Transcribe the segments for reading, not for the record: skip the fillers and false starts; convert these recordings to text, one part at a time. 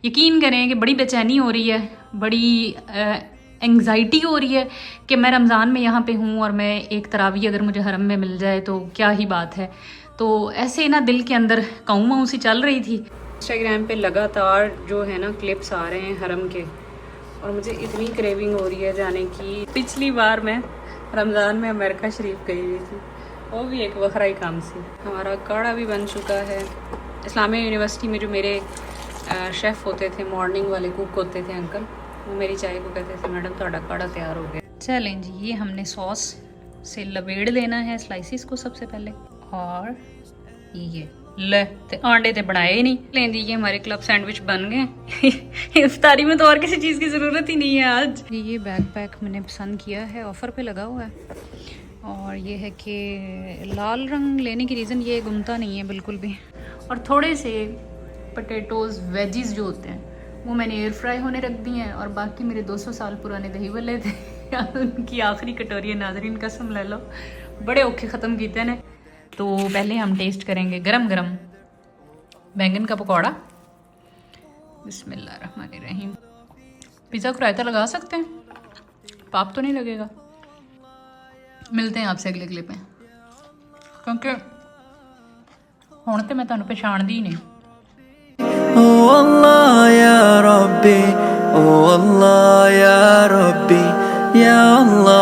यकीन करें कि बड़ी बेचैनी हो रही है, बड़ी एंग्जाइटी हो रही है कि मैं रमज़ान में यहाँ पे हूँ और मैं एक तरावी अगर मुझे हरम में मिल जाए तो क्या ही बात है। तो ऐसे ना दिल के अंदर काऊ माऊ सी चल रही थी। इंस्टाग्राम पे लगातार जो है ना क्लिप्स आ रहे हैं हरम के, और मुझे इतनी क्रेविंग हो रही है जाने की। पिछली बार मैं रमज़ान में अमेरिका शरीफ गई हुई थी, वो भी एक वखरा ही काम सी। हमारा काढ़ा भी बन चुका है। इस्लामिया यूनिवर्सिटी में जो मेरे शेफ़ होते थे, मॉर्निंग वाले कुक होते थे अंकल, वो मेरी चाय को कहते थे मैडम थोड़ा काढ़ा तैयार हो गया। चलें जी, ये हमने सॉस से लपेट लेना है स्लाइसिस को सबसे पहले, और ये ले ते आंडे ते बनाए ही नहीं। लें जी, ये हमारे क्लब सैंडविच बन गए। इफ्तारी में तो और किसी चीज़ की ज़रूरत ही नहीं है आज। ये बैकपैक मैंने पसंद किया है, ऑफ़र पे लगा हुआ है, और ये है कि लाल रंग लेने की रीज़न ये गुमता नहीं है बिल्कुल भी। और थोड़े से पोटैटोज़ वेजीज़ जो होते हैं वो मैंने एयर फ्राई होने रख दिए हैं, और बाकी मेरे 200 साल पुराने दही वल्ले थे उनकी आखिरी कटोरी है। नाजरीन कसम ले लो, बड़े औखे ख़त्म किए ने। तो पहले हम टेस्ट करेंगे गरम गरम बैंगन का पकौड़ा। बिस्मिल्लाहिर्रहमानिर्रहीम। पिज़्ज़ा को रायता लगा सकते हैं, पाप तो नहीं लगेगा। मिलते हैं आपसे अगले क्लिप में, क्योंकि हुण तो मैं तुहानू पछाणदी ही नहीं। ओ अल्लाह या रब्बी, ओ अल्लाह या रब्बी, या अल्लाह।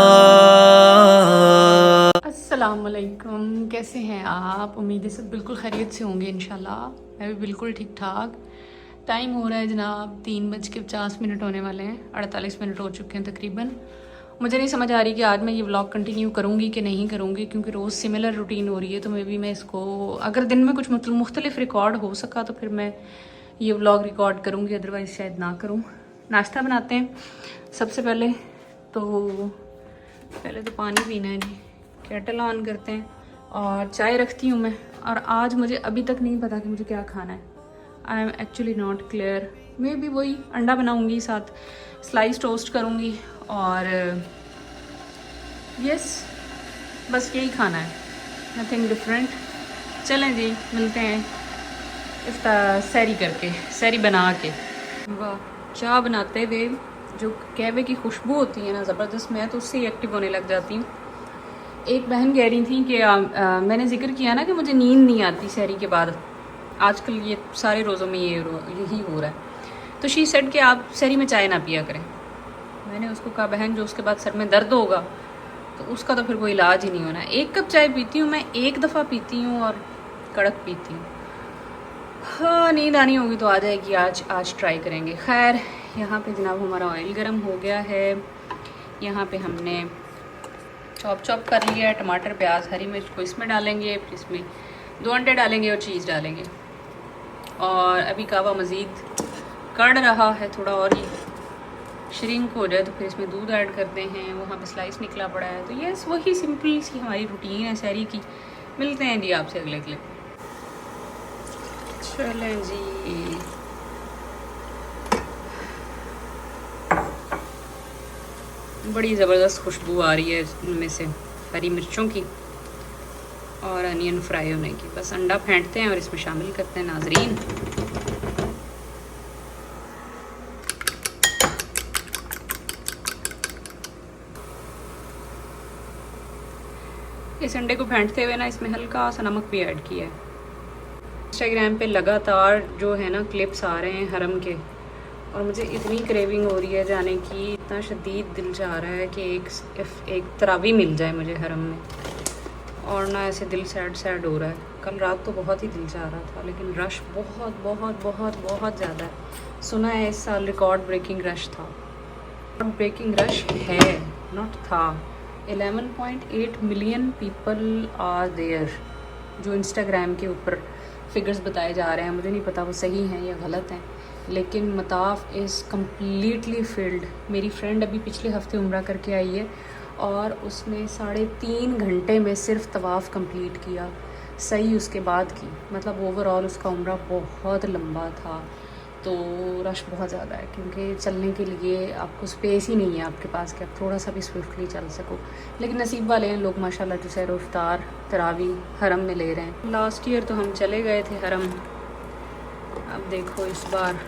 अस्सलाम वालेकुम, कैसे हैं आप? उम्मीद है सब बिल्कुल खैरियत से होंगे इंशाल्लाह। मैं भी बिल्कुल ठीक ठाक। टाइम हो रहा है जनाब 3:50 होने वाले हैं, 48 मिनट हो चुके हैं तकरीबन। मुझे नहीं समझ आ रही कि आज मैं ये व्लॉग कंटिन्यू करूँगी कि नहीं करूँगी, क्योंकि रोज़ सिमिलर रूटीन हो रही है। तो मे भी मैं इसको, अगर दिन में कुछ मुख्तलिफ रिकॉर्ड हो सका तो फिर मैं ये व्लॉग रिकॉर्ड करूँगी, अदरवाइज़ शायद ना करूँ। नाश्ता बनाते हैं सबसे पहले तो पानी पीना है जी। केटल ऑन करते हैं और चाय रखती हूँ मैं। और आज मुझे अभी तक नहीं पता कि मुझे क्या खाना है। I am actually not clear. May be वही अंडा बनाऊँगी, साथ स्लाइस टोस्ट करूँगी, और यस बस यही खाना है, नथिंग डिफरेंट। चलें जी, मिलते हैं इसका सैरी करके, सैरी बना के। वाह, चाय बनाते हुए जो कहवे की खुशबू होती है ना ज़बरदस्त, मैं तो उससे ही एक्टिव होने लग जाती हूँ। एक बहन कह रही थी कि मैंने जिक्र किया ना कि मुझे नींद नहीं आती सहरी के बाद। आजकल ये सारे रोज़ों में यही हो रहा है। तो शी सेड कि आप सहरी में चाय ना पिया करें। मैंने उसको कहा बहन जो उसके बाद सर में दर्द होगा तो उसका तो फिर कोई इलाज ही नहीं होना। 1 कप चाय पीती हूँ मैं, 1 दफ़ा पीती हूँ और कड़क पीती हूँ। हाँ, नींद आनी होगी तो आ जाएगी। आज ट्राई करेंगे। खैर, यहाँ पे जनाब हमारा ऑयल गर्म हो गया है। यहाँ पे हमने चॉप कर लिया है टमाटर, प्याज, हरी मिर्च को इसमें डालेंगे, फिर इसमें 2 अंडे डालेंगे और चीज़ डालेंगे। और अभी कावा मज़ीद कड़ रहा है, थोड़ा और ही श्रिंक हो जाए तो फिर इसमें दूध ऐड करते हैं। वहाँ पे स्लाइस निकला पड़ा है। तो यस, वही सिंपल सी हमारी रूटीन है सहरी की। मिलते हैं जी आपसे अगले क्लिप। चलें जी, बड़ी ज़बरदस्त खुशबू आ रही है इनमें से हरी मिर्चों की और अनियन फ्राई होने की। बस अंडा फेंटते हैं और इसमें शामिल करते हैं नाजरीन। इस अंडे को फेंटते हुए ना इसमें हल्का सा नमक भी ऐड किया है। इंस्टाग्राम पे लगातार जो है ना क्लिप्स आ रहे हैं हरम के, और मुझे इतनी क्रेविंग हो रही है जाने की, इतना शदीद दिल चाह रहा है कि एक तरावी मिल जाए मुझे हरम में। और ना ऐसे दिल सैड हो रहा है। कल रात तो बहुत ही दिल चाह रहा था, लेकिन रश बहुत बहुत बहुत बहुत ज़्यादा है। सुना है इस साल रिकॉर्ड ब्रेकिंग रश था। ब्रेकिंग रश है, नॉट था। 11.8 मिलियन पीपल आर देयर, जो इंस्टाग्राम के ऊपर फिगर्स बताए जा रहे हैं। मुझे नहीं पता वो सही हैं या गलत हैं, लेकिन मताफ़ इज़ कम्प्लीटली फिल्ड। मेरी फ्रेंड अभी पिछले हफ्ते उम्रा करके आई है और उसने 3.5 घंटे में सिर्फ तवाफ़ कंप्लीट किया, सही उसके बाद की। मतलब ओवरऑल उसका उम्रा बहुत लंबा था। तो रश बहुत ज़्यादा है, क्योंकि चलने के लिए आपको स्पेस ही नहीं है आपके पास कि आप थोड़ा सा भी स्विफ्टली चल सको। लेकिन नसीब वाले हैं लोग माशाल्लाह जो सैर इफ्तार तरावी हरम में ले रहे हैं। लास्ट ईयर तो हम चले गए थे हरम, अब देखो इस बार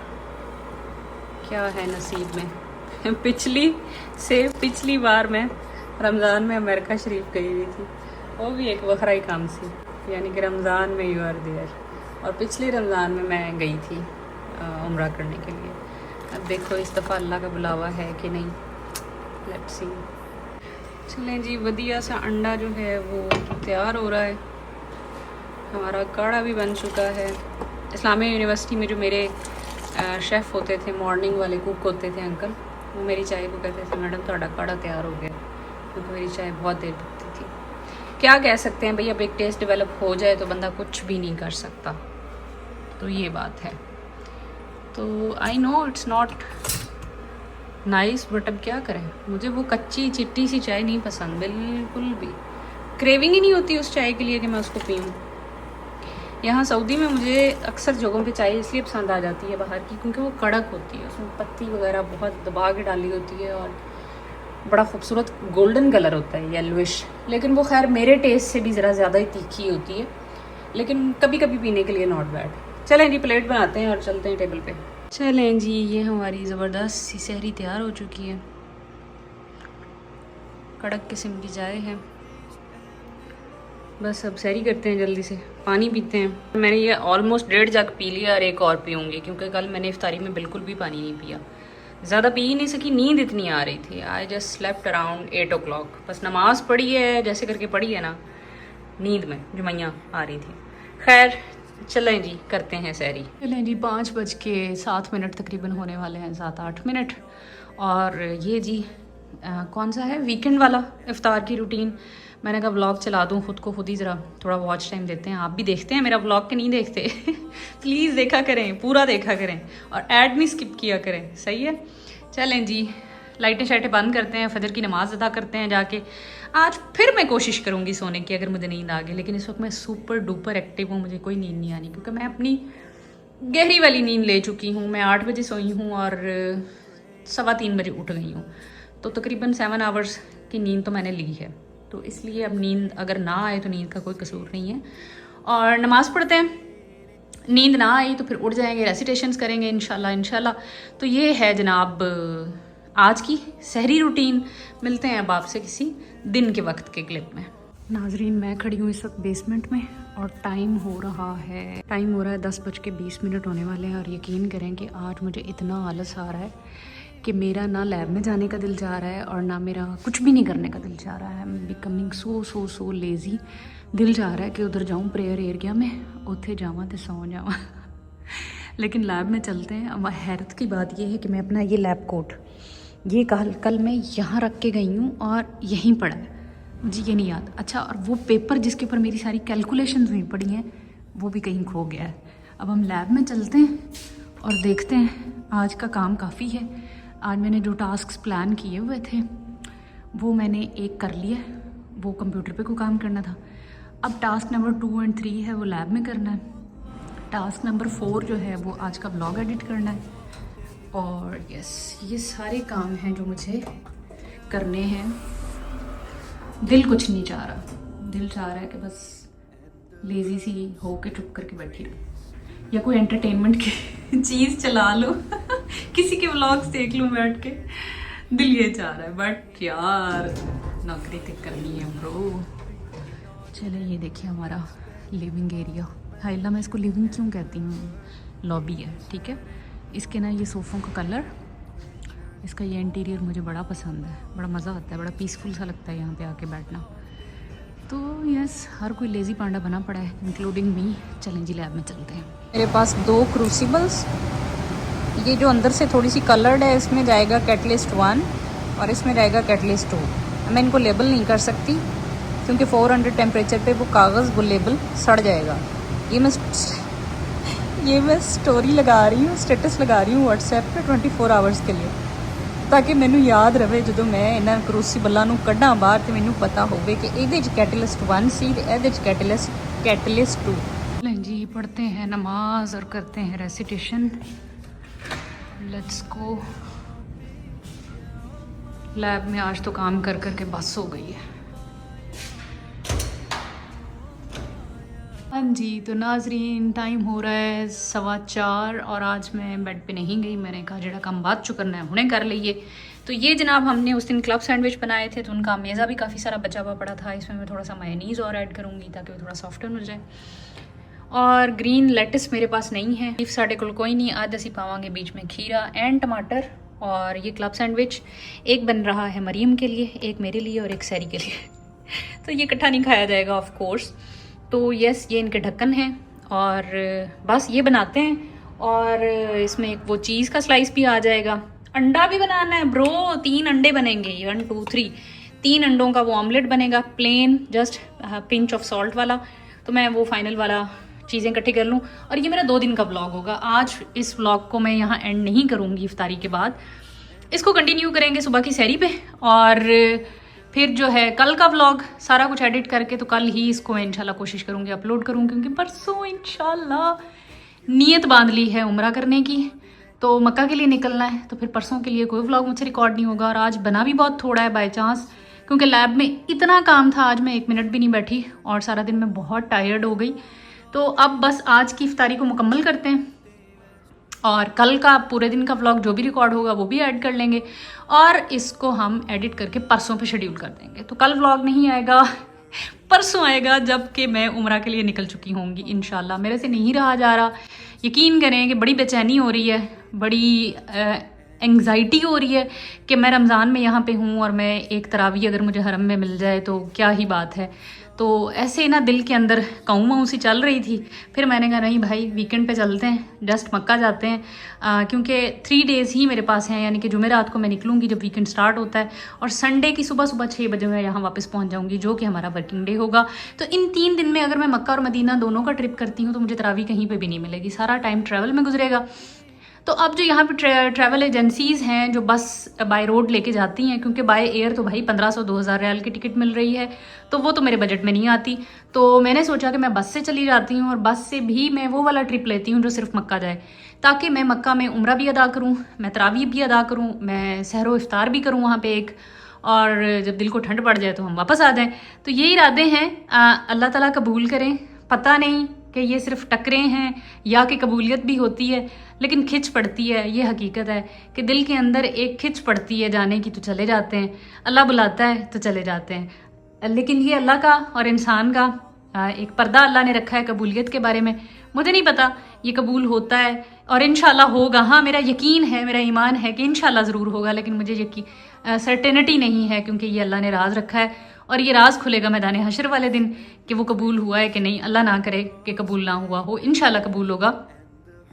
क्या है नसीब में। पिछली बार मैं रमज़ान में अमेरिका शरीफ गई हुई थी, वो भी एक वखरा ही काम से, यानी कि रमज़ान में यू आर देयर। और पिछले रमज़ान में मैं गई थी उम्रा करने के लिए। अब देखो इस दफ़ा अल्लाह का बुलावा है कि नहीं, लेट्स सी। चलें जी, वधिया सा अंडा जो है वो तैयार हो रहा है। हमारा काढ़ा भी बन चुका है। इस्लामिया यूनिवर्सिटी में जो मेरे शेफ़ होते थे, मॉर्निंग वाले कुक होते थे अंकल, वो मेरी चाय को कहते थे मैडम ਤੁਹਾਡਾ काढ़ा तैयार हो गया, क्योंकि मेरी चाय बहुत देर पकती थी। क्या कह सकते हैं भाई, अब एक टेस्ट डेवलप हो जाए तो बंदा कुछ भी नहीं कर सकता, तो ये बात है। तो I know it's not nice, but अब क्या करें, मुझे वो कच्ची चिट्टी सी चाय नहीं पसंद, बिल्कुल भी क्रेविंग ही नहीं होती उस चाय के लिए कि मैं उसको पीऊँ। यहाँ सऊदी में मुझे अक्सर जगहों पे चाय इसलिए पसंद आ जाती है बाहर की, क्योंकि वो कड़क होती है, उसमें पत्ती वगैरह बहुत दबा के डाली होती है और बड़ा खूबसूरत गोल्डन कलर होता है, येलोइश। लेकिन वो खैर मेरे टेस्ट से भी ज़रा ज़्यादा ही तीखी होती है, लेकिन कभी कभी पीने के लिए नॉट बैड। चलें जी, प्लेट बनाते हैं और चलते हैं टेबल पे। चलें जी, ये हमारी ज़बरदस्त सी सहरी तैयार हो चुकी है। कड़क किस्म की चाय है। बस अब सहरी करते हैं जल्दी से, पानी पीते हैं। मैंने ये ऑलमोस्ट 1.5 जग पी लिया और एक और पीऊँगी, क्योंकि कल मैंने इफ्तारी में बिल्कुल भी पानी नहीं पिया, ज़्यादा पी ही नहीं सकी, नींद इतनी आ रही थी। I just slept around 8 o'clock। बस नमाज पढ़ी है, जैसे करके पढ़ी है ना, नींद में जुमैया आ रही थी। खैर चलें जी, करते हैं सहरी। चलें जी, 5:07 तकरीबन होने वाले हैं, 7-8 मिनट। और ये जी कौन सा है, वीकेंड वाला इफ्तार की रूटीन। मैंने कहा व्लॉग चला दूँ, ख़ुद को खुद ही ज़रा थोड़ा वॉच टाइम देते हैं। आप भी देखते हैं मेरा व्लॉग, के नहीं देखते प्लीज़ देखा करें, पूरा देखा करें और ऐड नहीं स्किप किया करें, सही है। चलें जी, लाइटें शाइटें बंद करते हैं, फजर की नमाज़ अदा करते हैं जाके। आज फिर मैं कोशिश करूँगी सोने की अगर मुझे नींद आ गई, लेकिन इस वक्त मैं सुपर डुपर एक्टिव हूँ, मुझे कोई नींद नहीं आनी, क्योंकि मैं अपनी गहरी वाली नींद ले चुकी हूँ। मैं 8 बजे सोई हूँ और 3:15 बजे उठ गई हूँ, तो तकरीबन 7 आवर्स की नींद तो मैंने ली है। तो इसलिए अब नींद अगर ना आए तो नींद का कोई कसूर नहीं है। और नमाज़ पढ़ते हैं, नींद ना आई तो फिर उठ जाएंगे, रेसिटेशंस करेंगे इंशाल्लाह। तो ये है जनाब आज की सहरी रूटीन। मिलते हैं अब आपसे किसी दिन के वक्त के क्लिप में। नाजरीन, मैं खड़ी हूँ इस वक्त बेसमेंट में और टाइम हो रहा है 10:20 होने वाले हैं। और यकीन करें कि आज मुझे इतना आलस आ रहा है कि मेरा ना लैब में जाने का दिल जा रहा है और ना मेरा कुछ भी नहीं करने का दिल जा रहा है। I am becoming so lazy. दिल जा रहा है कि उधर जाऊँ प्रेयर एरिया में, उत्थे जावा तो सौ जावा लेकिन लैब में चलते हैं। अब हैरत की बात यह है कि मैं अपना ये लैब कोट ये कल मैं यहाँ रख के गई हूँ और यहीं पड़ा है, मुझे ये नहीं याद। अच्छा, और वो पेपर जिसके ऊपर मेरी सारी कैलकुलेशंस हुई पड़ी हैं वो भी कहीं खो गया है। अब हम लैब में चलते हैं और देखते हैं। आज का काम काफ़ी है। आज मैंने जो टास्क्स प्लान किए हुए थे वो मैंने एक कर लिया, वो कंप्यूटर पे को काम करना था। अब टास्क नंबर 2 और 3 है वो लैब में करना है। टास्क नंबर 4 जो है वो आज का ब्लॉग एडिट करना है। और यस, ये सारे काम हैं जो मुझे करने हैं। दिल कुछ नहीं चाह रहा, दिल चाह रहा है कि बस लेज़ी सी हो के चुप करके बैठी रहूँ या कोई एंटरटेनमेंट की चीज़ चला लो किसी के व्लॉग्स देख लूँ बैठ के, दिल ये चाह रहा है। बट यार नौकरी तक करनी है ब्रो। चलो ये देखिए हमारा लिविंग एरिया। हाइला मैं इसको लिविंग क्यों कहती हूँ, लॉबी है, ठीक है। इसके ना ये सोफ़ों का कलर, इसका ये इंटीरियर मुझे बड़ा पसंद है, बड़ा मज़ा आता है, बड़ा पीसफुल सा लगता है यहाँ पे आके बैठना। तो यस, हर कोई लेज़ी पांडा बना पड़ा है, इंक्लूडिंग मी। चलें जी, लैब में चलते हैं। मेरे पास 2 क्रूसिबल्स, ये जो अंदर से थोड़ी सी कलर्ड है, इसमें जाएगा कैटलिस्ट 1 और इसमें जाएगा कैटलिस्ट 2। मैं इनको लेबल नहीं कर सकती क्योंकि 400 टेम्परेचर पे वो कागज़, वो लेबल सड़ जाएगा। ये मैं स्टोरी लगा रही हूँ, स्टेटस लगा रही हूँ व्हाट्सएप पे 24 आवर्स के लिए, ताकि मैनू याद रहे जो मैं इन्हां क्रूसिबलों नूं कड्डां बाहर तो मैनू पता होवे कि इहदे च कैटलिस्ट 1 सी ते इहदे च कैटलिस्ट 2। लें जी, पढ़ते हैं नमाज और करते हैं रेसिटेशन। Let's go. लैब में आज तो काम कर कर के बस हो गई है। जी, तो नाजरीन टाइम हो रहा है 4:15 और आज मैं बेड पे नहीं गई। मैंने कहा जेड़ा काम बाद चो करना है हुणे कर लीए। तो ये जनाब हमने उस दिन क्लब सैंडविच बनाए थे तो उनका मेज़ा भी काफ़ी सारा बचा हुआ पड़ा था। इसमें मैं थोड़ा सा मायोनीज़ और ऐड करूँगी ताकि वो थोड़ा सॉफ्टन हो जाए। और ग्रीन लेटस मेरे पास नहीं है, बीफ साढ़े कोल कोई नहीं। आज असी पावांगे बीच में खीरा एंड टमाटर। और ये क्लब सैंडविच एक बन रहा है मरीम के लिए, एक मेरे लिए और एक सैरी के लिए तो ये इकट्ठा नहीं खाया जाएगा ऑफ कोर्स। तो यस, ये इनके ढक्कन हैं और बस ये बनाते हैं। और इसमें एक वो चीज़ का स्लाइस भी आ जाएगा। अंडा भी बनाना है ब्रो, 3 अंडे बनेंगे, 1 2 3 3 अंडों का वो ऑमलेट बनेगा plain, just pinch of salt वाला। तो मैं वो फाइनल वाला चीज़ें इकट्ठी कर लूँ। और ये मेरा 2 दिन का व्लॉग होगा। आज इस व्लॉग को मैं यहाँ एंड नहीं करूँगी इफ्तारी के बाद, इसको कंटिन्यू करेंगे सुबह की सैरी पे। और फिर जो है कल का व्लॉग सारा कुछ एडिट करके तो कल ही इसको मैं इंशाल्लाह कोशिश करूँगी अपलोड करूँ, क्योंकि परसों इंशाल्लाह नीयत बांध ली है उम्रा करने की। तो मक्का के लिए निकलना है, तो फिर परसों के लिए कोई व्लॉग मुझसे रिकॉर्ड नहीं होगा। और आज बना भी बहुत थोड़ा है बाय चांस, क्योंकि लैब में इतना काम था। आज मैं 1 मिनट भी नहीं बैठी और सारा दिन मैं बहुत टायर्ड हो गई। तो अब बस आज की इफ्तारी को मुकम्मल करते हैं और कल का पूरे दिन का व्लॉग जो भी रिकॉर्ड होगा वो भी ऐड कर लेंगे और इसको हम एडिट करके परसों पे शेड्यूल कर देंगे। तो कल व्लॉग नहीं आएगा, परसों आएगा, जबकि मैं उम्रा के लिए निकल चुकी होंगी इंशाल्लाह। मेरे से नहीं रहा जा रहा, यकीन करें कि बड़ी बेचैनी हो रही है, बड़ी एंग्जाइटी हो रही है कि मैं रमज़ान में यहाँ पे हूँ और मैं एक तरावी अगर मुझे हरम में मिल जाए तो क्या ही बात है। तो ऐसे ना दिल के अंदर काऊँ माऊँ सी चल रही थी। फिर मैंने कहा नहीं भाई, वीकेंड पे चलते हैं, जस्ट मक्का जाते हैं, क्योंकि 3 डेज़ ही मेरे पास हैं। यानी कि जुमेरात को मैं निकलूँगी जब वीकेंड स्टार्ट होता है, और संडे की सुबह 6 बजे मैं यहाँ वापस पहुँच जाऊँगी, जो कि हमारा वर्किंग डे होगा। तो इन 3 दिन में अगर मैं मक्का और मदीना दोनों का ट्रिप करती हूँ तो मुझे तरावी कहीं पर भी नहीं मिलेगी, सारा टाइम ट्रैवल में गुजरेगा। तो अब जो यहाँ पे ट्रैवल एजेंसीज़ हैं जो बस बाय रोड लेके जाती हैं, क्योंकि बाय एयर तो भाई 1500-2000 रियाल की टिकट मिल रही है, तो वो तो मेरे बजट में नहीं आती। तो मैंने सोचा कि मैं बस से चली जाती हूँ, और बस से भी मैं वो वाला ट्रिप लेती हूँ जो सिर्फ मक्का जाए, ताकि मैं मक्का में उम्रा भी अदा करूँ, मैं तरावी भी अदा करूँ, मैं सहरो इफ्तार भी करूँ वहाँ पर एक, और जब दिल को ठंड पड़ जाए तो हम वापस आ जाएँ। तो ये इरादे हैं, अल्लाह ताला कबूल करें। पता नहीं कि ये सिर्फ टकरें हैं या कि कबूलियत भी होती है, लेकिन खिंच पड़ती है। ये हकीकत है कि दिल के अंदर एक खिंच पड़ती है जाने की, तो चले जाते हैं। अल्लाह बुलाता है तो चले जाते हैं। लेकिन ये अल्लाह का और इंसान का एक पर्दा अल्लाह ने रखा है कबूलियत के बारे में। मुझे नहीं पता ये कबूल होता है, और इंशाल्लाह होगा। हाँ, मेरा यकीन है, मेरा ईमान है कि इंशाल्लाह ज़रूर होगा, लेकिन मुझे यकीन सर्टेनिटी नहीं है, क्योंकि ये अल्लाह ने राज रखा है। और ये राज खुलेगा मैदान हशर वाले दिन कि वो कबूल हुआ है कि नहीं। अल्लाह ना करे कि कबूल ना हुआ हो, इंशाल्लाह कबूल होगा।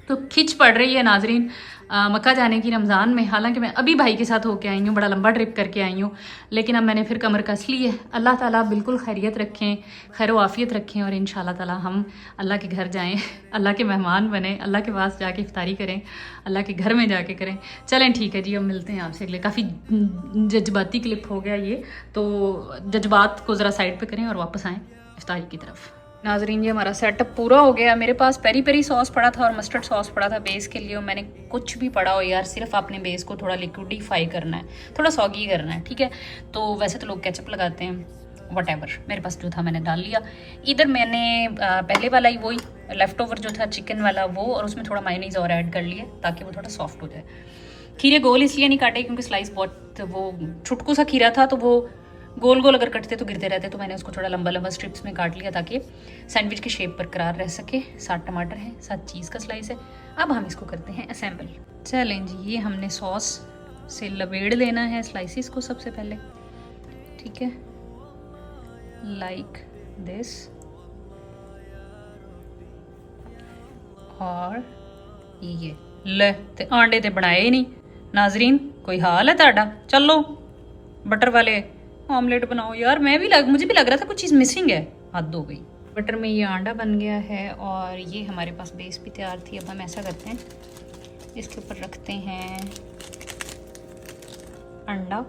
तो खिंच पड़ रही है नाजरीन मक्का जाने की रमज़ान में। हालांकि मैं अभी भाई के साथ होके आई हूँ, बड़ा लंबा ट्रिप करके आई हूँ, लेकिन अब मैंने फिर कमर कस ली है। अल्लाह ताला बिल्कुल खैरियत रखें, खैर आफियत रखें, और इंशाल्लाह ताला हम अल्लाह के घर जाएं, अल्लाह के मेहमान बने, अल्लाह के पास जाके इफ्तारी करें, अल्लाह के घर में जाके करें। चलें ठीक है जी, अब मिलते हैं आपसे अगले। काफ़ी जज्बाती क्लिप हो गया ये, तो जज्बात को ज़रा साइड पर करें और वापस आएँ इफ्तारी की तरफ। नाजरीन, ये हमारा सेटअप पूरा हो गया। मेरे पास पेरी पेरी सॉस पड़ा था और मस्टर्ड सॉस पड़ा था बेस के लिए। और मैंने कुछ भी पड़ा हो यार, सिर्फ आपने बेस को थोड़ा लिक्विडिफाई करना है, थोड़ा सॉगी करना है, ठीक है। तो वैसे तो लोग केचप लगाते हैं, वटेवर, मेरे पास जो था मैंने डाल लिया। इधर मैंने पहले वाला ही वही लेफ्ट ओवर जो था चिकन वाला वो, और उसमें थोड़ा मायोनीज और ऐड कर लिया ताकि वो थोड़ा सॉफ्ट हो जाए। खीरे गोल इसलिए नहीं काटे क्योंकि स्लाइस बहुत वो छुटकू सा खीरा था, तो वो गोल गोल अगर कटते तो गिरते रहते, तो मैंने उसको थोड़ा लंबा लंबा स्ट्रिप्स में काट लिया ताकि सैंडविच की शेप बरकरार रह सके। 7 टमाटर हैं, 7 चीज़ का स्लाइस है। अब हम इसको करते हैं असेंबल। चलें जी, ये हमने सॉस से लपेट लेना है स्लाइसिस को सबसे पहले, ठीक है, लाइक दिस। और ये ले ते आंडे ते बनाए ही नहीं नाजरीन, कोई हाल है ताड़ा। चलो बटर वाले ऑमलेट बनाओ यार। मुझे भी लग रहा था कुछ चीज़ मिसिंग है, हद हो गई। बटर में ये आंडा बन गया है और ये हमारे पास बेस भी तैयार थी। अब हम ऐसा करते हैं, इसके ऊपर रखते हैं अंडा।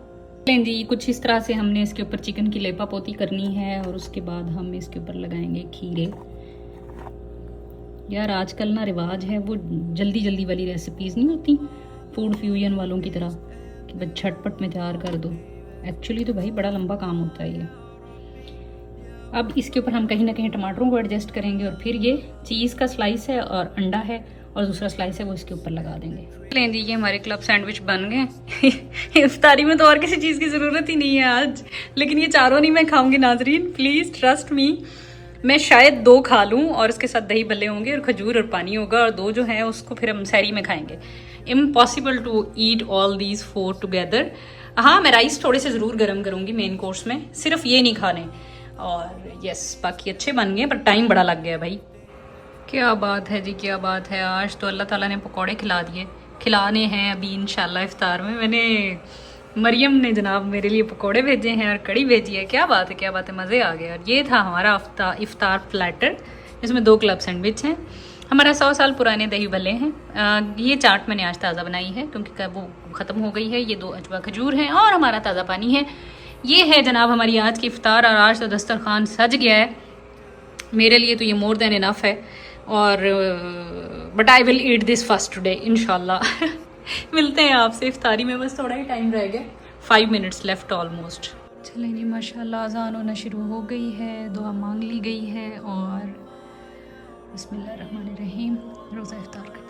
जी, कुछ इस तरह से हमने इसके ऊपर चिकन की लेपा पोती करनी है, और उसके बाद हम इसके ऊपर लगाएंगे खीरे। यार आजकल ना रिवाज है वो जल्दी जल्दी वाली रेसिपीज़ नहीं होती फूड फ्यूजन वालों की तरह कि बस झटपट में तैयार कर दो। एक्चुअली तो भाई बड़ा लंबा काम होता है ये। अब इसके ऊपर हम कहीं ना कहीं टमाटरों को एडजस्ट करेंगे और फिर ये चीज़ का स्लाइस है और अंडा है और दूसरा स्लाइस है वो इसके ऊपर लगा देंगे। लें जी, ये हमारे क्लब सैंडविच बन गए। इफ्तारी में तो और किसी चीज़ की ज़रूरत ही नहीं है आज, लेकिन ये चारों नहीं मैं खाऊंगी नाजरीन, प्लीज़ ट्रस्ट मी। मैं शायद 2 खा लूँ और उसके साथ दही भल्ले होंगे और खजूर और पानी होगा, और 2 जो हैं उसको फिर हम सहरी में खाएंगे। Impossible to eat all these 4 together. हाँ, मैं राइस थोड़े से ज़रूर गर्म करूँगी मेन कोर्स में, सिर्फ ये नहीं खाने। और यस, बाकी अच्छे बन गए, पर टाइम बड़ा लग गया भाई। क्या बात है जी, क्या बात है। आज तो अल्लाह ताला ने पकौड़े खिला दिए, खिलाने हैं अभी इंशाल्लाह इफ्तार में। मैंने मरियम ने जनाब मेरे लिए पकौड़े भेजे हैं और कड़ी भेजी है। क्या बात है, क्या बात है, मज़े आ गए। और ये था हमारा इफ्तार प्लेटर, जिसमें 2 क्लब सैंडविच हैं, हमारा 100 साल पुराने दही भल्ले हैं। ये चाट मैंने आज ताज़ा बनाई है क्योंकि वो ख़त्म हो गई है। ये 2 अजवा खजूर हैं और हमारा ताज़ा पानी है। ये है जनाब हमारी आज की इफ्तार, और आज तो दस्तरखान सज गया है। मेरे लिए तो ये मोर देन इनफ है, और but I will eat this first today इंशाल्लाह। मिलते हैं आपसे इफ्तारी में, बस थोड़ा ही टाइम रह गया, 5 मिनट्स लेफ्ट ऑलमोस्ट। चलें जी, माशाल्लाह अज़ान होना शुरू हो गई है, दुआ मांग ली गई है, और बिस्मिल्लाहिर्रहमानिर्रहीम रोज़ा इफ्तार करते हैं।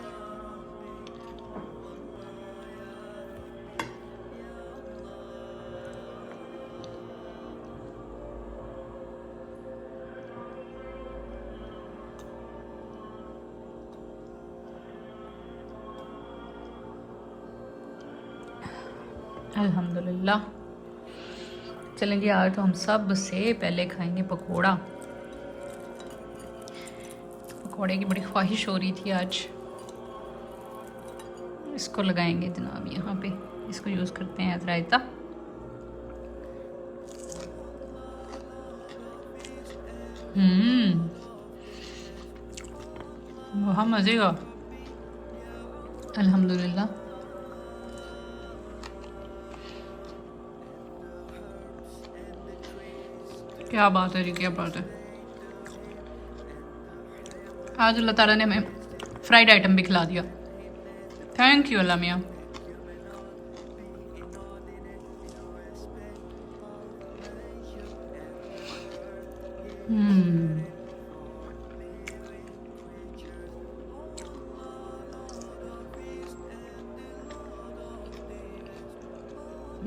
अल्हम्दुलिल्लाह। चलें जी, आज तो हम सब से पहले खाएंगे पकोड़ा। पकोड़े की बड़ी ख्वाहिश हो रही थी आज। इसको लगाएंगे जनाब यहाँ पे, इसको यूज़ करते हैं एज रायता। बहुत मज़े का, अल्हम्दुलिल्लाह। क्या बात है जी, क्या बात है। आज अल्लाह ताला ने हमें फ्राइड आइटम भी खिला दिया, थैंक यू अल्लाह मियाँ।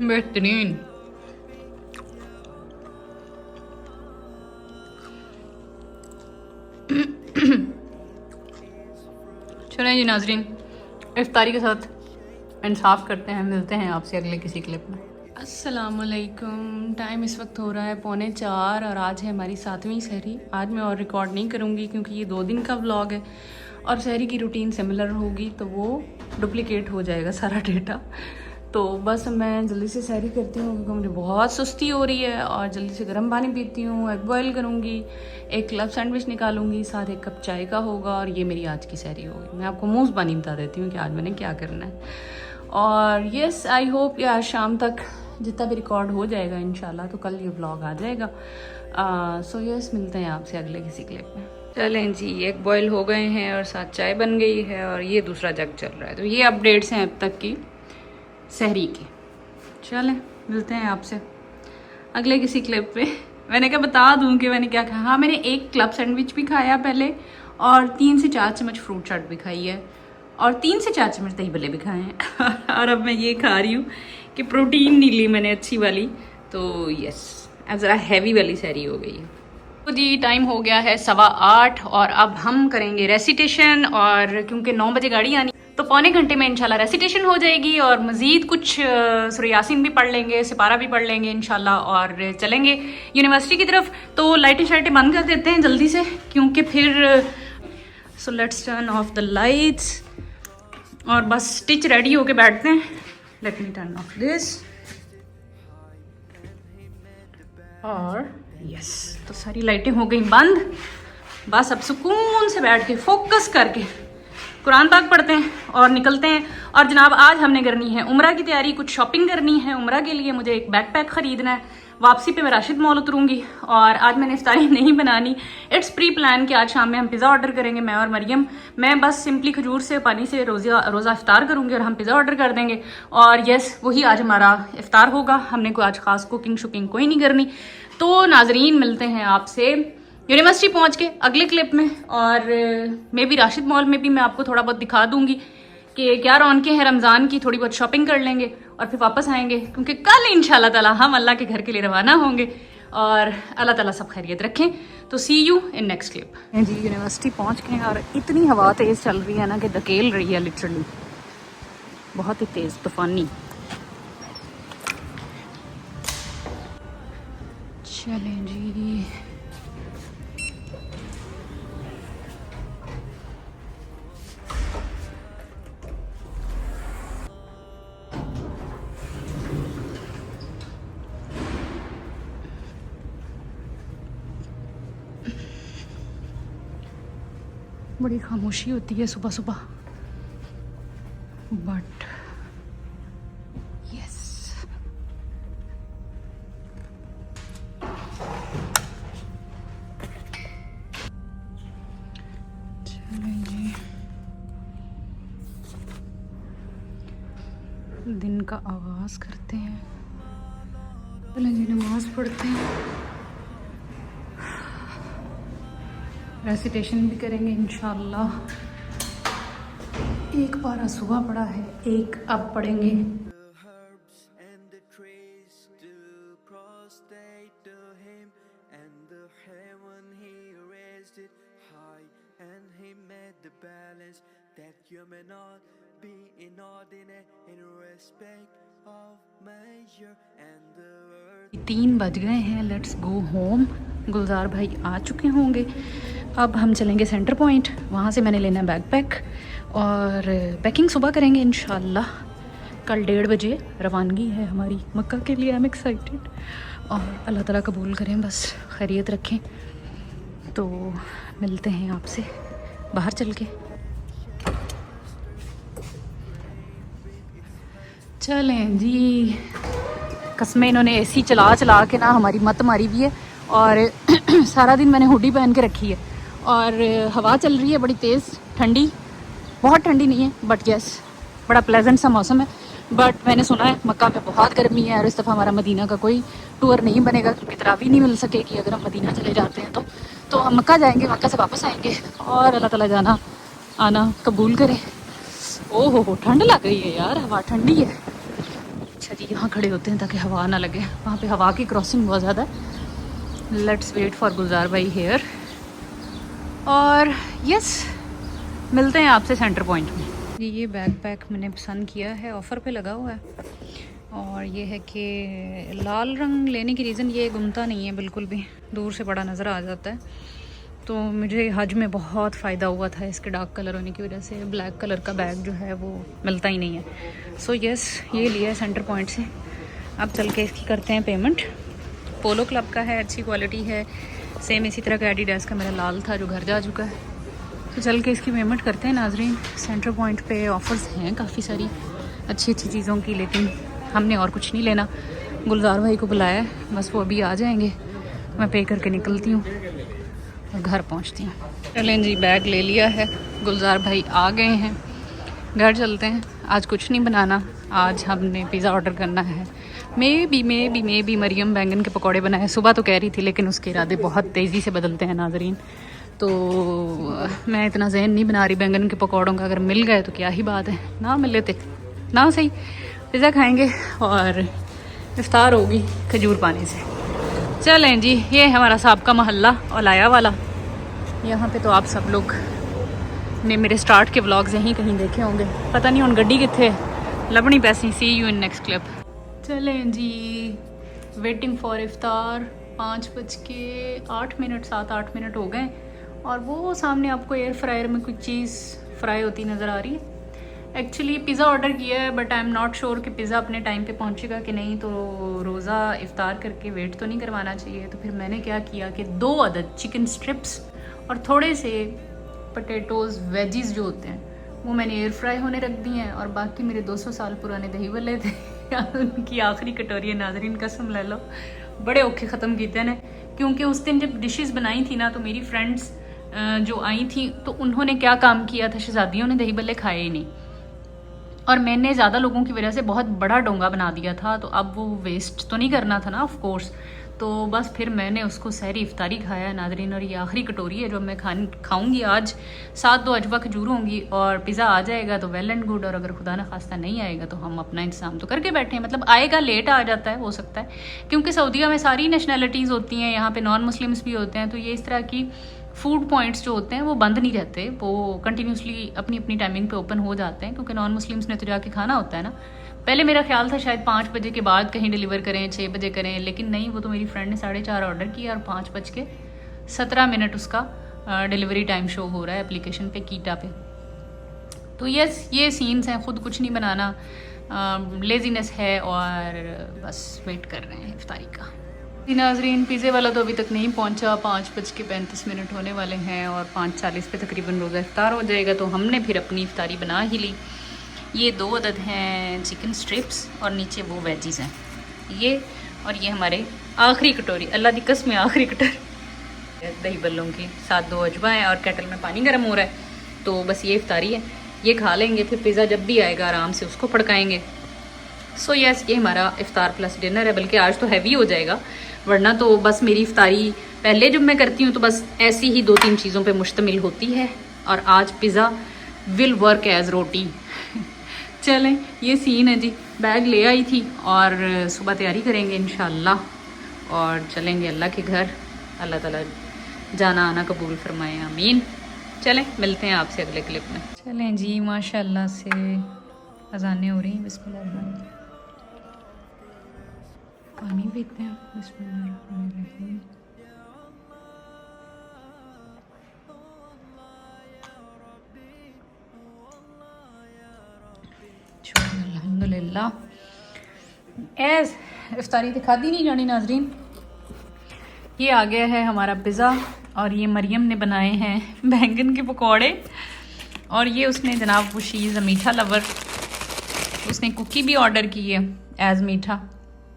बेहतरीन। चलें जी नाजरीन, इफ्तारी के साथ इंसाफ करते हैं, मिलते हैं आपसे अगले किसी क्लिप में। अस्सलामुअलैकुम। टाइम इस वक्त हो रहा है 3:45 और आज है हमारी 7वीं सहरी। आज मैं और रिकॉर्ड नहीं करूँगी क्योंकि ये 2 दिन का व्लॉग है और सहरी की रूटीन सिमिलर होगी तो वो डुप्लिकेट हो जाएगा सारा डेटा। तो बस मैं जल्दी से सहरी करती हूँ क्योंकि मुझे बहुत सुस्ती हो रही है, और जल्दी से गर्म पानी पीती हूँ, एग बॉयल करूँगी, एक क्लब सैंडविच निकालूंगी, साथ 1 कप चाय का होगा, और ये मेरी आज की सहरी होगी। मैं आपको मुँह ज़बानी बता देती हूँ कि आज मैंने क्या करना है। और यस, आई होप कि आज शाम तक जितना भी रिकॉर्ड हो जाएगा इंशाल्लाह, तो कल ये व्लॉग आ जाएगा। सो यस, मिलते हैं आपसे अगले किसी क्लिप में। चलें जी, एग बॉयल हो गए हैं और साथ चाय बन गई है, और ये दूसरा जग चल रहा है। तो ये अपडेट्स हैं अब तक की सहरी की। चलें, मिलते हैं आपसे अगले किसी क्लिप पे। मैंने क्या बता दूं कि मैंने क्या खाया। हाँ, मैंने 1 क्लब सैंडविच भी खाया पहले, और 3 से 4 चम्मच फ्रूट चाट भी खाई है, और 3 से 4 चम्मच दही भल्ले भी खाए हैं। और अब मैं ये खा रही हूँ कि प्रोटीन नहीं ली मैंने अच्छी वाली, तो यस, अब ज़रा हैवी वाली सहरी हो गई है। तो जी टाइम हो गया है 8:15 और अब हम करेंगे रेसिटेशन, और क्योंकि 9 बजे गाड़ी आनी तो पौने घंटे में इंशाल्लाह रेसिटेशन हो जाएगी, और मज़ीद कुछ सूरह यासीन भी पढ़ लेंगे, सिपारा भी पढ़ लेंगे इंशाल्लाह, और चलेंगे यूनिवर्सिटी की तरफ। तो लाइटें शाइटें बंद कर देते हैं जल्दी से क्योंकि फिर so let's turn off the lights, और बस स्टिच रेडी होके बैठते हैं। Let me turn off this, और यस, तो सारी लाइटें हो गई बंद। बस अब सुकून से बैठ के फोकस करके कुरान पाक पढ़ते हैं और निकलते हैं। और जनाब आज हमने करनी है उम्रा की तैयारी, कुछ शॉपिंग करनी है उम्रा के लिए। मुझे एक बैकपैक ख़रीदना है, वापसी पे मैं राशिद मॉल उतरूंगी, और आज मैंने इफ्तारी नहीं बनानी। इट्स प्री प्लान कि आज शाम में हम पिज़्ज़ा ऑर्डर करेंगे, मैं और मरियम। मैं बस सिंपली खजूर से पानी से रोज़ा इफ्तार करूंगी और हम पिज़्ज़ा ऑर्डर कर देंगे, और यस वही आज हमारा इफ्तार होगा। हमने कोई आज ख़ास कुकिंग शुकिंग कोई नहीं करनी। तो नाजरीन मिलते हैं आपसे यूनिवर्सिटी पहुंच के अगले क्लिप में, और मे बी राशिद मॉल में भी मैं आपको थोड़ा बहुत दिखा दूंगी कि क्या रौनकें हैं रमज़ान की। थोड़ी बहुत शॉपिंग कर लेंगे और फिर वापस आएंगे, क्योंकि कल इंशाल्लाह ताला हम अल्लाह के घर के लिए रवाना होंगे। और अल्लाह ताला सब खैरियत रखें। तो see you in next clip. जी यूनिवर्सिटी पहुंच गए हैं और इतनी हवा तेज़ चल रही है ना कि धकेल रही है लिटरली, बहुत ही तेज़ तूफानी। चलें जी, बड़ी खामोशी होती है सुबह सुबह, बट यस। चलें जी, दिन का आगाज करते हैं। चलें जी, नमाज पढ़ते हैं, रेसिटेशन भी करेंगे इंशाल्लाह। एक पारा सुबह पढ़ा है, एक अब पढ़ेंगे। herbs and the trees to prostrate to him, and the heaven he raised it high, and he made the balance that you may not be inordinate in respect of measure, and the earth 3 बज गए हैं, let's go home. गुलजार भाई आ चुके होंगे। अब हम चलेंगे centre point, वहाँ से मैंने लेना है बैग पैक, और पैकिंग सुबह करेंगे इंशाल्लाह। कल 1:30 बजे रवानगी है हमारी मक्का के लिए। आई एम एक्साइटेड, और अल्लाह ताला कबूल करें, बस खैरियत रखें। तो मिलते हैं आपसे बाहर चल के। चलें जी, कसमें इन्होंने एसी चला चला के ना हमारी मत मारी भी है, और सारा दिन मैंने हुडी पहन के रखी है, और हवा चल रही है बड़ी तेज़, ठंडी, बहुत ठंडी नहीं है बट यस बड़ा प्लेजेंट सा मौसम है। बट मैंने सुना है मक्का में बहुत गर्मी है, और इस दफ़ा हमारा मदीना का कोई टूर नहीं बनेगा, क्योंकि तरावी नहीं मिल सकेगी अगर हम मदीना चले जाते हैं। तो हम मक्का जाएंगे, मक्का से वापस आएंगे, और अल्लाह ताला जाना आना कबूल करे। ओह हो ठंड लग रही है यार, हवा ठंडी है। अच्छा जी, यहाँ खड़े होते हैं ताकि हवा ना लगे, वहाँ पे हवा की क्रॉसिंग बहुत ज़्यादा है। लेट्स वेट फॉर गुलजार भाई हेयर, और यस मिलते हैं आपसे सेंटर पॉइंट में। ये बैग पैक मैंने पसंद किया है, ऑफ़र पे लगा हुआ है, और ये है कि लाल रंग लेने की रीज़न ये गुमता नहीं है बिल्कुल भी, दूर से बड़ा नज़र आ जाता है। तो मुझे हज में बहुत फ़ायदा हुआ था इसके डार्क कलर होने की वजह से। ब्लैक कलर का बैग जो है वो मिलता ही नहीं है। सो यस, ये लिया है सेंटर पॉइंट से। अब चल के इसकी करते हैं पेमेंट। पोलो क्लब का है, अच्छी क्वालिटी है, सेम इसी तरह का एडिडास का मेरा लाल था जो घर जा चुका है। तो चल के इसकी पेमेंट करते हैं नाजरीन। सेंटर पॉइंट पे ऑफ़र्स हैं काफ़ी सारी अच्छी अच्छी चीज़ों की, लेकिन हमने और कुछ नहीं लेना। गुलजार भाई को बुलाया है, बस वो अभी आ जाएंगे, मैं पे करके निकलती हूँ और घर पहुँचती हूँ। चलें जी, बैग ले लिया है, गुलजार भाई आ गए हैं, घर चलते हैं। आज कुछ नहीं बनाना, आज हमने पिज़्ज़ा ऑर्डर करना है। मे बी मरियम बैंगन के पकौड़े बनाए, सुबह तो कह रही थी, लेकिन उसके इरादे बहुत तेज़ी से बदलते हैं नाजरीन। तो मैं इतना जहन नहीं बना रही बैंगन के पकौड़ों का, अगर मिल गए तो क्या ही बात है, ना मिले तो ना सही। पिज़्ज़ा खाएंगे और इफ्तार होगी खजूर पानी से। चलें जी, ये है हमारा सबका मोहल्ला औलाया वाला। यहाँ पे तो आप सब लोग ने मेरे स्टार्ट के व्लॉग्स यहीं कहीं देखे होंगे, पता नहीं उन गड्डी कितने लबनी पैसी। सी यू इन नेक्स्ट क्लिप। चलें जी, वेटिंग फॉर इफ्तार। 5:08 7-8 मिनट हो गए, और वो सामने आपको एयर फ्रायर में कुछ चीज़ फ्राई होती नज़र आ रही है। एक्चुअली पिज़्ज़ा ऑर्डर किया है, but I am not sure कि पिज़्ज़ा अपने टाइम पे पहुंचेगा कि नहीं, तो रोज़ा इफ्तार करके वेट तो नहीं करवाना चाहिए। तो फिर मैंने क्या किया कि 2 अदद चिकन स्ट्रिप्स और थोड़े से पोटैटोज़ वेजीज़ जो होते हैं वो मैंने एयर फ्राई होने रख दिए हैं, और बाकी मेरे 200 साल पुराने दही वल्ले थे उनकी आखिरी कटोरी है नाजरीन, कसम ले लो बड़े औखे ख़त्म किए ने। क्योंकि उस दिन जब डिशेस बनाई थी ना, तो मेरी फ्रेंड्स जो आई थी तो उन्होंने क्या काम किया था, शहजादियों ने दही बल्ले खाए ही नहीं, और मैंने ज़्यादा लोगों की वजह से बहुत बड़ा डोंगा बना दिया था। तो अब वो वेस्ट तो नहीं करना था ना ऑफ कोर्स, तो बस फिर मैंने उसको सहरी इफ्तारी खाया नाजरीन, और ये आखिरी कटोरी है जो मैं खाऊंगी आज। 7-2 अजवा खजूर होंगी और पिज़्ज़ा आ जाएगा तो वेल एंड गुड, और अगर खुदा न खास्ता नहीं आएगा तो हम अपना इंतजाम तो करके बैठे हैं। मतलब आएगा, लेट आ जाता है, हो सकता है, क्योंकि सऊदीया में सारी नेशनैलिटीज़ होती हैं, यहाँ पे नॉन मुस्लिम्स भी होते हैं, तो ये इस तरह की फूड पॉइंट्स जो होते हैं वो बंद नहीं रहते, वो कंटिन्यूसली अपनी अपनी टाइमिंग पे ओपन हो जाते हैं, क्योंकि नॉन मुस्लिम्स ने तो जाके खाना होता है ना। पहले मेरा ख्याल था शायद 5 बजे के बाद कहीं डिलीवर करें, 6 बजे करें, लेकिन नहीं, वो तो मेरी फ्रेंड ने 4:30 ऑर्डर किया और 5:17 उसका डिलीवरी टाइम शो हो रहा है एप्लीकेशन पे, कीटा पे। तो यस, ये सीन्स हैं, ख़ुद कुछ नहीं बनाना, लेजीनेस है, और बस वेट कर रहे हैं इफ्तारी का। नाजरीन, पिज़्ज़े वाला तो अभी तक नहीं पहुंचा, 5:35 होने वाले हैं और 5:40 पे तकरीबन रोज़ा इफ्तार हो जाएगा, तो हमने फिर अपनी इफ्तारी बना ही ली। ये 2 अदद हैं चिकन स्ट्रिप्स और नीचे वो वेजीज हैं ये, और ये हमारे आखिरी कटोरी, अल्लाह दी कसम आखिरी कटोरी दही बल्लों की, 7 2 अजवा है और केटल में पानी गर्म हो रहा है। तो बस ये इफ्तारी है, ये खा लेंगे, फिर पिज़्ज़ा जब भी आएगा आराम से उसको पड़काएंगे। सो यस, ये हमारा इफ्तार प्लस डिनर है, बल्कि आज तो हैवी हो जाएगा, वरना तो बस मेरी इफ्तारी पहले जब मैं करती हूँ तो बस ऐसी ही 2-3 चीज़ों पे मुश्तमिल होती है, और आज पिज़्ज़ा विल वर्क एज रोटी। चलें, ये सीन है जी। बैग ले आई थी और सुबह तैयारी करेंगे इंशाल्लाह, और चलेंगे अल्लाह के घर। अल्लाह ताला जाना आना कबूल फरमाए, आमीन। चलें, मिलते हैं आपसे अगले क्लिप में। चलें जी, माशाल्लाह से अज़ानें हो रही हैं। बिस्मिल्लाह, पानी पीते हैं। बिस्मिल्लाह, अल्हम्दुलिल्लाह। एज इफ्तारी तो खादी नहीं जानी नाजरीन। ये आ गया है हमारा पिज़्ज़ा, और ये मरियम ने बनाए हैं बैंगन के पकौड़े, और ये उसने जनाब वो शी इज़ अ मीठा लवर, उसने कुकी भी ऑर्डर की है एज़ मीठा।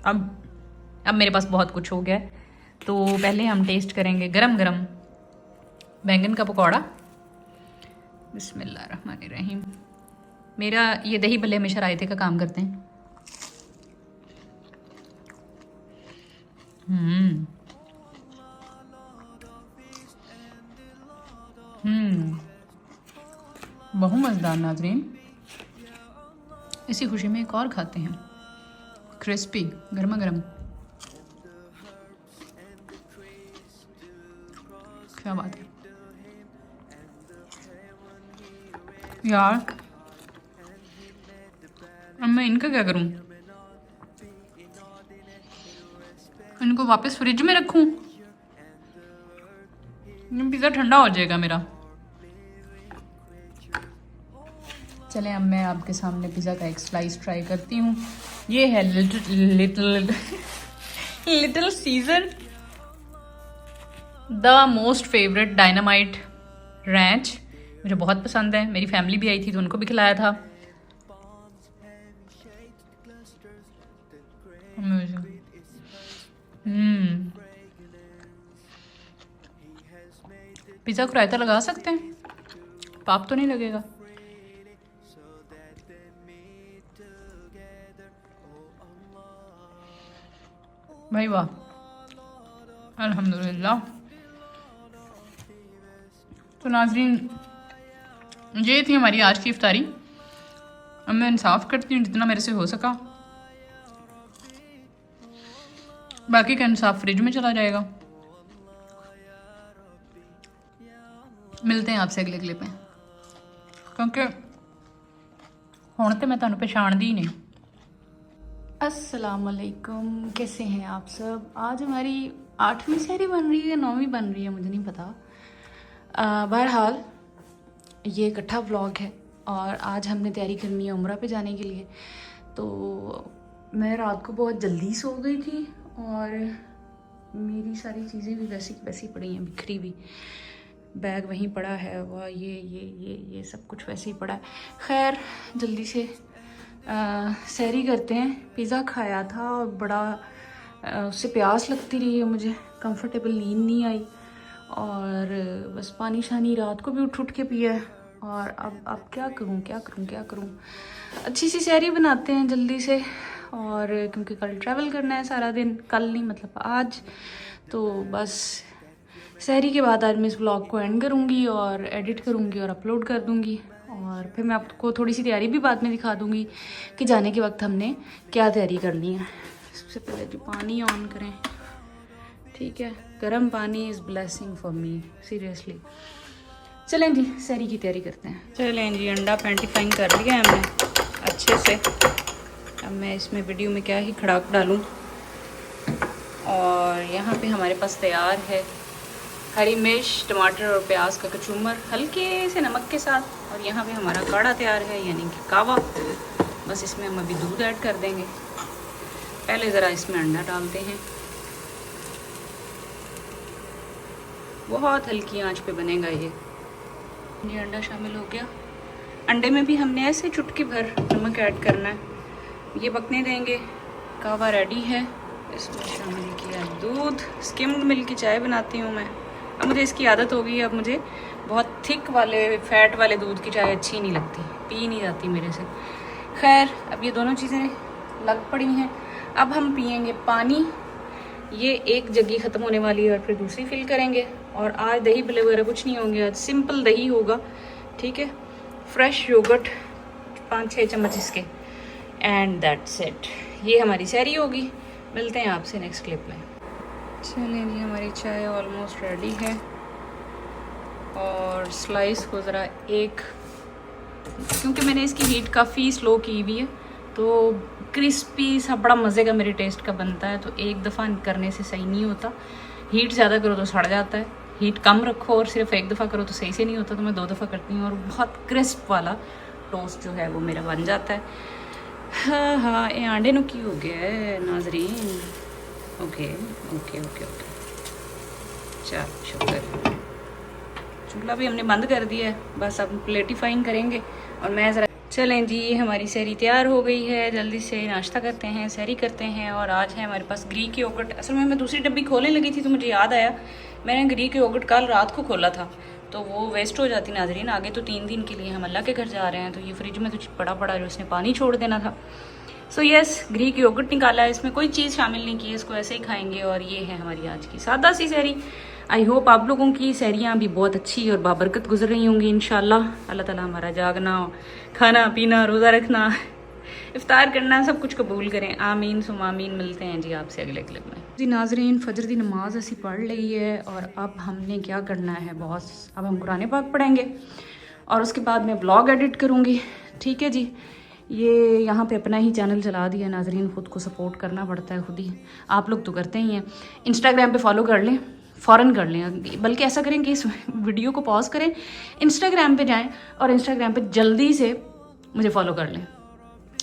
अब मेरे पास बहुत कुछ हो गया है, तो पहले हम टेस्ट करेंगे गरम गरम बैंगन का पकौड़ा। बिस्मिल्लाहिर्रहमानिर्रहीम। मेरा ये दही भल्ले हमेशा रायते का काम करते हैं। बहुत मज़ेदार नाजरीन। इसी खुशी में एक और खाते हैं, क्रिस्पी गर्मा गर्म। क्या बात है यार, अब मैं इनका क्या करूं? इनको वापस फ्रिज में रखूं? पिज़्ज़ा ठंडा हो जाएगा मेरा। चलें, अब मैं आपके सामने पिज़्ज़ा का एक स्लाइस ट्राई करती हूँ। ये है little Caesar the most favourite dynamite ranch, मुझे बहुत पसंद है। मेरी फैमिली भी आई थी तो उनको भी खिलाया था। पिज़्ज़ा को रायता लगा सकते हैं, पाप तो नहीं लगेगा। भाई वाह, अल्हम्दुलिल्लाह। तो नाजरीन, ये थी हमारी आज की इफ्तारी। अब मैं इंसाफ करती हूँ जितना मेरे से हो सका, बाकी का इंसाफ फ्रिज में चला जाएगा। मिलते हैं आपसे अगले क्लिप में, क्योंकि हुण तो मैं तुहानू पछाणदी ही नहीं। अस्सलाम वालेकुम, कैसे हैं आप सब? आज हमारी 8वीं सहरी बन रही है या 9वीं बन रही है, मुझे नहीं पता। बहरहाल ये इकट्ठा व्लॉग है, और आज हमने तैयारी करनी है उम्रा पे जाने के लिए। तो मैं रात को बहुत जल्दी सो गई थी, और मेरी सारी चीज़ें भी वैसी वैसी पड़ी हैं, बिखरी हुई। बैग वहीं पड़ा है, वह ये सब कुछ वैसे ही पड़ा है। खैर, जल्दी से सहरी करते हैं। पिज़्ज़ा खाया था और बड़ा उससे प्यास लगती रही है, मुझे कंफर्टेबल नींद नहीं आई, और बस पानी शानी रात को भी उठ के पिया है। और अब क्या करूं। अच्छी सी सहरी बनाते हैं जल्दी से, और क्योंकि कल ट्रैवल करना है सारा दिन, कल नहीं मतलब आज, तो बस सहरी के बाद आज मैं इस व्लॉग को एंड करूँगी और एडिट करूँगी और अपलोड कर दूँगी। और फिर मैं आपको थोड़ी सी तैयारी भी बाद में दिखा दूँगी कि जाने के वक्त हमने क्या तैयारी करनी है। सबसे पहले जो पानी ऑन करें, ठीक है, गर्म पानी is blessing for me seriously. चलें जी सहरी की तैयारी करते हैं। चलें जी, अंडा पेंटिफाइंग कर लिया है हमने अच्छे से। अब मैं इसमें वीडियो में क्या ही खड़ाक डालूं। और यहाँ पे हमारे पास तैयार है हरी मिर्च, टमाटर और प्याज का कचूमर हल्के से नमक के साथ। और यहाँ पे हमारा काढ़ा तैयार है, यानी कि कावा। बस इसमें हम अभी दूध ऐड कर देंगे। पहले ज़रा इसमें अंडा डालते हैं, बहुत हल्की आंच पे बनेगा ये अंडा शामिल हो गया। अंडे में भी हमने ऐसे चुटकी भर नमक ऐड करना है, ये पकने देंगे। कावा रेडी है, इसमें शामिल किया दूध। स्किम्ड मिल्क की चाय बनाती हूँ मैं, अब मुझे इसकी आदत हो गई है। अब मुझे बहुत थिक वाले फैट वाले दूध की चाय अच्छी नहीं लगती, पी नहीं जाती मेरे से। खैर अब ये दोनों चीज़ें लग पड़ी हैं। अब हम पियेंगे पानी, ये एक जग्गी ख़त्म होने वाली है और फिर दूसरी फिल करेंगे। और आज दही भले वगैरह कुछ नहीं होंगे, आज सिंपल दही होगा, ठीक है। फ्रेश योगर्ट 5-6 चम्मच इसके, एंड दैट्स इट। ये हमारी सहरी होगी। मिलते हैं आपसे नेक्स्ट क्लिप में। चलें जी, हमारी चाय ऑलमोस्ट रेडी है। और स्लाइस को ज़रा एक, क्योंकि मैंने इसकी हीट काफ़ी स्लो की हुई है तो क्रिस्पी सा बड़ा मज़े का मेरे टेस्ट का बनता है। तो एक दफ़ा करने से सही नहीं होता, हीट ज़्यादा करो तो सड़ जाता है। हीट कम रखो और सिर्फ एक दफ़ा करो तो सही से नहीं होता। तो मैं 2 दफ़ा करती हूँ और बहुत क्रिस्प वाला टोस्ट जो है वो मेरा बन जाता है। हाँ हाँ, ये आंडे नु की हो गया है नाजरीन। ओके ओके ओके ओके, चल शुक्र। चूल्हा भी हमने बंद कर दिया है, बस अब प्लेटिफाइंग करेंगे। और मैं ज़रा, चलें जी, हमारी सहरी तैयार हो गई है। जल्दी से नाश्ता करते हैं, सहरी करते हैं। और आज है हमारे पास ग्रीक योगर्ट। असल में मैं दूसरी डब्बी खोलने लगी थी तो मुझे याद आया मैंने ग्रीक योगर्ट कल रात को खोला था, तो वो वेस्ट हो जाती नाजरीन। आगे तो 3 दिन के लिए हम अल्लाह के घर जा रहे हैं, तो ये फ्रिज में तो पड़ा पड़ा जो उसने पानी छोड़ देना था। सो यस, ग्रीक योगर्ट निकाला है, इसमें कोई चीज़ शामिल नहीं की है, इसको ऐसे ही खाएंगे। और ये है हमारी आज की सादा सी सहरी। आई होप आप लोगों की सहरियाँ भी बहुत अच्छी और बाबरकत गुजर रही होंगी इंशाल्लाह। अल्लाह ताला हमारा जागना, खाना पीना, रोज़ा रखना, इफ्तार करना सब कुछ कबूल करें। आमीन सुम आमीन। मिलते हैं जी आपसे अगले क्लिप में। जी नाजरीन, फजर की नमाज असी पढ़ ली है और अब हमने क्या करना है बॉस, अब हम कुरान पाक पढ़ेंगे और उसके बाद मैं ब्लॉग एडिट करूँगी, ठीक है जी। ये यहाँ पे अपना ही चैनल चला दिया नाजरीन, ख़ुद को सपोर्ट करना पड़ता है खुद ही। आप लोग तो करते ही हैं। इंस्टाग्राम पे फॉलो कर लें, फ़ौरन कर लें, बल्कि ऐसा करें कि इस वीडियो को पॉज करें, इंस्टाग्राम पे जाएं और इंस्टाग्राम पे जल्दी से मुझे फॉलो कर लें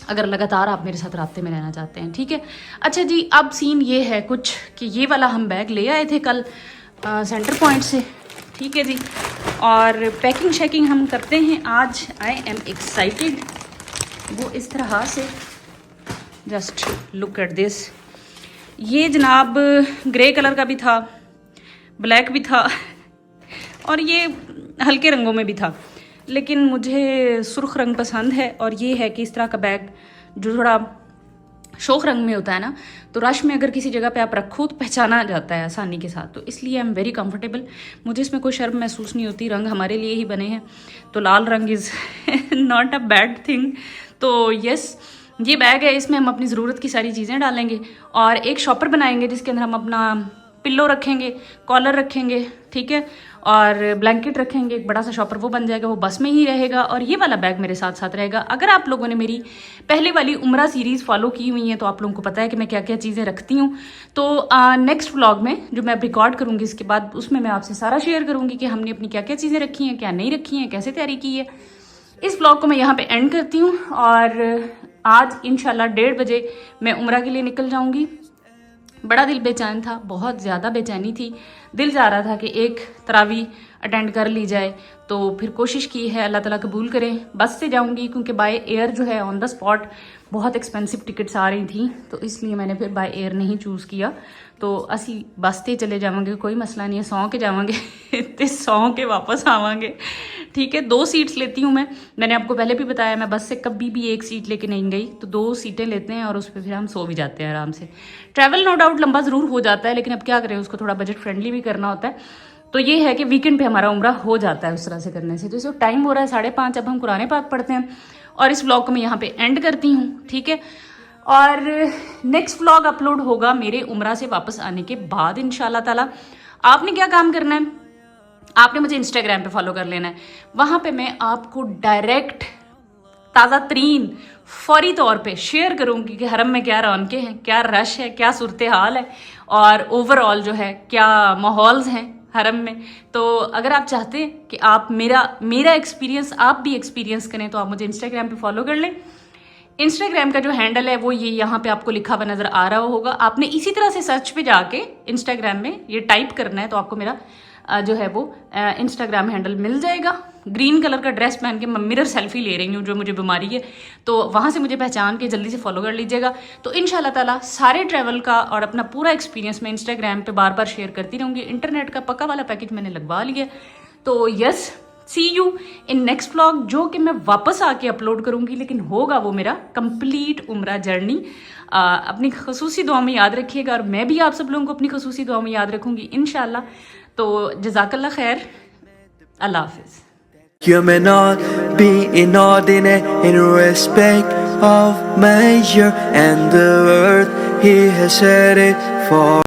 अगर लगातार आप मेरे साथ राब्ते में रहना चाहते हैं, ठीक है। अच्छा जी, अब सीन ये है कुछ कि ये वाला हम बैग ले आए थे कल सेंटर पॉइंट से, ठीक है जी। और पैकिंग शैकिंग हम करते हैं आज। I am excited. वो इस तरह से, जस्ट लुक एट दिस। ये जनाब ग्रे कलर का भी था, ब्लैक भी था और ये हल्के रंगों में भी था, लेकिन मुझे सुर्ख रंग पसंद है। और ये है कि इस तरह का बैग जो थोड़ा शोख रंग में होता है ना, तो रश में अगर किसी जगह पे आप रखो तो पहचाना जाता है आसानी के साथ। तो इसलिए आई एम वेरी कंफर्टेबल, मुझे इसमें कोई शर्म महसूस नहीं होती। रंग हमारे लिए ही बने हैं, तो लाल रंग is not a bad thing. तो यस, ये बैग है, इसमें हम अपनी ज़रूरत की सारी चीज़ें डालेंगे और एक शॉपर बनाएंगे जिसके अंदर हम अपना पिल्लो रखेंगे, कॉलर रखेंगे, ठीक है, और ब्लैंकेट रखेंगे। एक बड़ा सा शॉपर वो बन जाएगा, वो बस में ही रहेगा और ये वाला बैग मेरे साथ साथ रहेगा। अगर आप लोगों ने मेरी पहले वाली उम्रा सीरीज़ फॉलो की हुई है तो आप लोगों को पता है कि मैं क्या क्या चीज़ें रखती हूँ। तो नेक्स्ट व्लॉग में जो मैं रिकॉर्ड करूँगी इसके बाद, उसमें मैं आपसे सारा शेयर करूँगी कि हमने अपनी क्या क्या चीज़ें रखी हैं, क्या नहीं रखी हैं, कैसे तैयारी की है। इस व्लॉग को मैं यहाँ पे एंड करती हूँ और आज इंशाल्लाह 1:30 बजे मैं उम्रा के लिए निकल जाऊँगी। बड़ा दिल बेचैन था, बहुत ज़्यादा बेचैनी थी। दिल जा रहा था कि एक तरावी अटेंड कर ली जाए। तो फिर कोशिश की है, अल्लाह ताला कबूल करे। बस से जाऊंगी क्योंकि बाय एयर जो है ऑन द स्पॉट बहुत एक्सपेंसिव टिकट्स आ रही थी, तो इसलिए मैंने फिर बाय एयर नहीं चूज़ किया। तो असी बस से चले जावांगे, कोई मसला नहीं है, सौ के जावांगे ते सौ के वापस आवांगे। ठीक है, 2 सीट्स लेती हूँ मैंने आपको पहले भी बताया, मैं बस से कभी भी 1 सीट लेके नहीं गई, तो 2 सीटें लेते हैं और उस पर फिर हम सो भी जाते हैं आराम से। ट्रैवल नो डाउट लंबा ज़रूर हो जाता है, लेकिन अब क्या करें, उसको थोड़ा बजट फ्रेंडली भी करना होता है। तो ये है कि वीकेंड पे हमारा उम्रा हो जाता है उस तरह से करने से। तो इस वक्त टाइम हो रहा है 5:30, अब हम कुरान पाक पढ़ते हैं और इस व्लॉग को मैं यहाँ पे एंड करती हूँ। ठीक है, और नेक्स्ट व्लॉग अपलोड होगा मेरे उम्रा से वापस आने के बाद इंशाल्लाह ताला। आपने क्या काम करना है, आपने मुझे इंस्टाग्राम पे फॉलो कर लेना है। वहाँ पे मैं आपको डायरेक्ट ताज़ा तरीन फौरी तौर पे शेयर करूँगी कि हरम में क्या रौनकें हैं, क्या रश है, क्या सूरत हाल है और ओवरऑल जो है क्या माहौल्स हैं हरम में। तो अगर आप चाहते हैं कि आप मेरा एक्सपीरियंस आप भी एक्सपीरियंस करें, तो आप मुझे इंस्टाग्राम पे फॉलो कर लें। इंस्टाग्राम का जो हैंडल है वो ये यहाँ पे आपको लिखा हुआ नज़र आ रहा होगा। आपने इसी तरह से सर्च पे जाके इंस्टाग्राम में ये टाइप करना है, तो आपको मेरा जो है वो इंस्टाग्राम हैंडल मिल जाएगा। ग्रीन कलर का ड्रेस पहन के मैं मिरर सेल्फी ले रही हूँ, जो मुझे बीमारी है, तो वहाँ से मुझे पहचान के जल्दी से फॉलो कर लीजिएगा। तो इंशाल्लाह ताला सारे ट्रैवल का और अपना पूरा एक्सपीरियंस मैं इंस्टाग्राम पे बार बार शेयर करती रहूँगी। इंटरनेट का पक्का वाला पैकेज मैंने लगवा लिया। तो yes, see you in next vlog, जो कि मैं वापस आके अपलोड करूँगी, लेकिन होगा वो मेरा कंप्लीट उम्रा जर्नी। अपनी खसूसी दुआ में याद रखिएगा और मैं भी आप सब लोगों को अपनी खसूसी दुआ में याद रखूँगी इंशाल्लाह। तो जज़ाकल्लाह खैर, अल्लाह हाफिज़। You may not be inordinate in respect of measure, and the earth he has set it for.